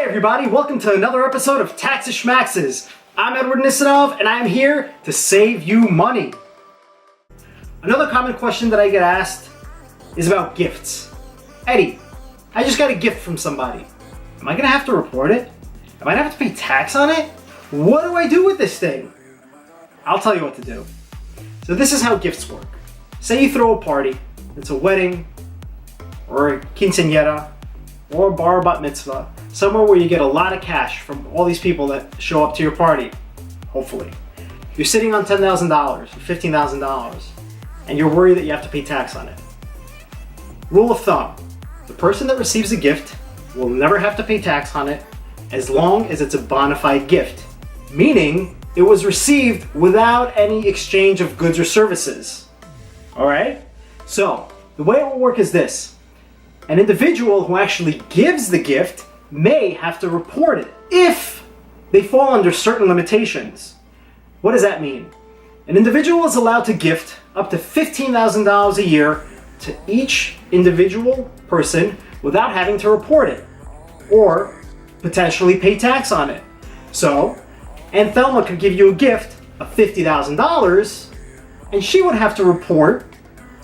everybody, welcome to another episode of Shmaxes. I'm Edward Nisanov and I'm here to save you money. Another common question that I get asked is about gifts. Eddie, I just got a gift from somebody. Am I going to have to report it? Am I going to have to pay tax on it? What do I do with this thing? I'll tell you what to do. So this is how gifts work. Say you throw a party, it's a wedding, or a quinceañera, or a bar bat mitzvah, somewhere where you get a lot of cash from all these people that show up to your party, hopefully. You're sitting on $10,000 or $15,000, and you're worried that you have to pay tax on it. Rule of thumb, the person that receives a gift will never have to pay tax on it as long as it's a bona fide gift, meaning it was received without any exchange of goods or services. All right? So, the way it will work is this. An individual who actually gives the gift may have to report it if they fall under certain limitations. What does that mean? An individual is allowed to gift up to $15,000 a year to each individual person without having to report it or potentially pay tax on it. So, Aunt Thelma could give you a gift of $50,000 and she would have to report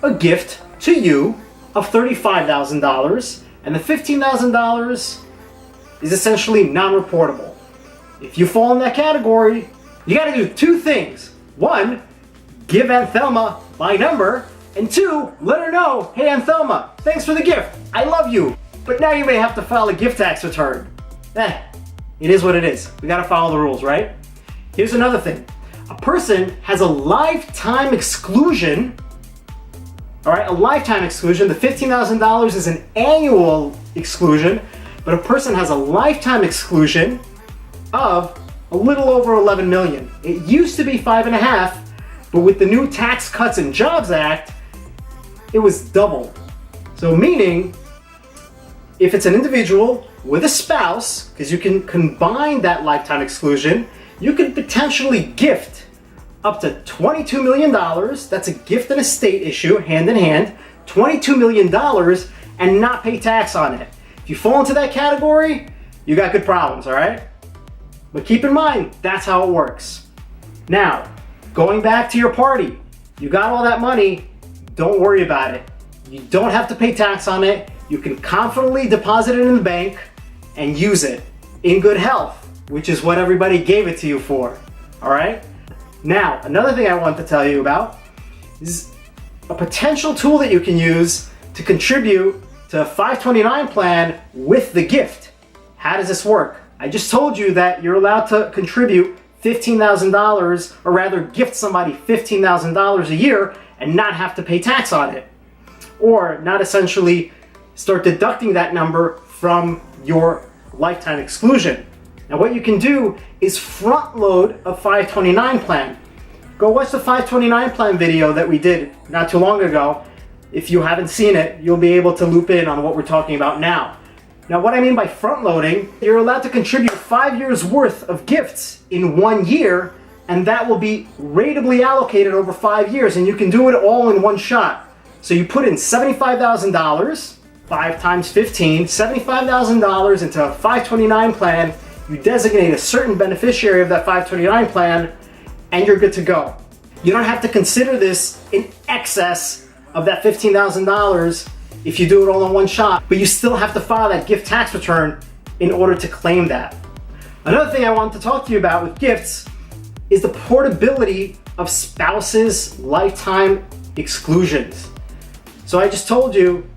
a gift to you of $35,000, and the $15,000 is essentially non-reportable. If you fall in that category, you gotta do two things. One, give Aunt Thelma my number, and two, let her know, hey Aunt Thelma, thanks for the gift, I love you, but now you may have to file a gift tax return. It is what it is. We gotta follow the rules, right? Here's another thing. A person has a lifetime exclusion. All right, a lifetime exclusion. The $15,000 is an annual exclusion, but a person has a lifetime exclusion of a little over 11 million. It used to be 5.5, but with the new Tax Cuts and Jobs Act, it was double. So meaning, if it's an individual with a spouse, because you can combine that lifetime exclusion, you could potentially gift up to $22 million, that's a gift and estate issue, hand in hand, $22 million, and not pay tax on it. If you fall into that category, you got good problems, all right? But keep in mind, that's how it works. Now, going back to your party, you got all that money, don't worry about it. You don't have to pay tax on it. You can confidently deposit it in the bank and use it in good health, which is what everybody gave it to you for, all right? Now, another thing I want to tell you about is a potential tool that you can use to contribute to a 529 plan with the gift. How does this work? I just told you that you're allowed to contribute $15,000, or rather gift somebody $15,000 a year and not have to pay tax on it. Or not essentially start deducting that number from your lifetime exclusion. Now what you can do is front load a 529 plan. Go watch the 529 plan video that we did not too long ago. If you haven't seen it, you'll be able to loop in on what we're talking about now. Now what I mean by front loading, you're allowed to contribute 5 years worth of gifts in 1 year, and that will be ratably allocated over 5 years, and you can do it all in one shot. So you put in $75,000, 5 times 15, $75,000 into a 529 plan. You designate a certain beneficiary of that 529 plan, and you're good to go. You don't have to consider this in excess of that $15,000 if you do it all in one shot, but you still have to file that gift tax return in order to claim that. Another thing I want to talk to you about with gifts is the portability of spouses' lifetime exclusions. So I just told you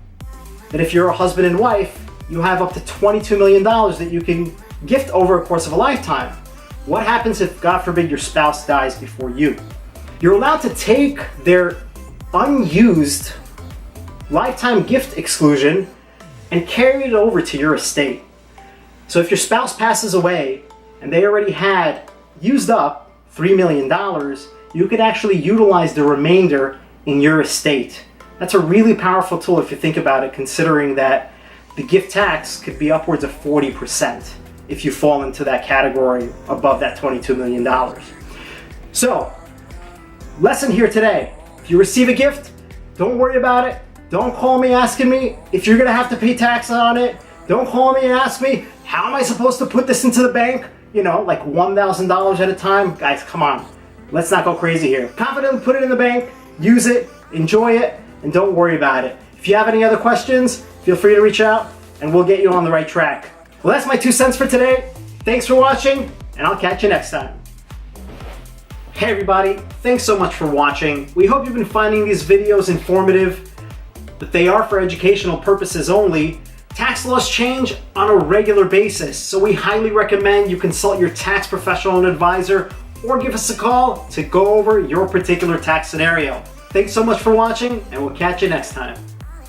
that if you're a husband and wife, you have up to $22 million that you can gift over a course of a lifetime. What happens if, God forbid, your spouse dies before you? You're allowed to take their unused lifetime gift exclusion and carry it over to your estate. So if your spouse passes away and they already had used up $3 million, you could actually utilize the remainder in your estate. That's a really powerful tool if you think about it, considering that the gift tax could be upwards of 40% if you fall into that category above that $22 million. So, lesson here today. If you receive a gift, don't worry about it. Don't call me asking me if you're gonna have to pay tax on it. Don't call me and ask me, How am I supposed to put this into the bank? You know, like $1,000 at a time? Guys, come on. Let's not go crazy here. Confidently put it in the bank, use it, enjoy it, and don't worry about it. If you have any other questions, feel free to reach out and we'll get you on the right track. Well, that's my 2 cents for today. Thanks for watching, and I'll catch you next time. Hey everybody, thanks so much for watching. We hope you've been finding these videos informative, but they are for educational purposes only. Tax laws change on a regular basis, so we highly recommend you consult your tax professional and advisor or give us a call to go over your particular tax scenario. Thanks so much for watching, and we'll catch you next time.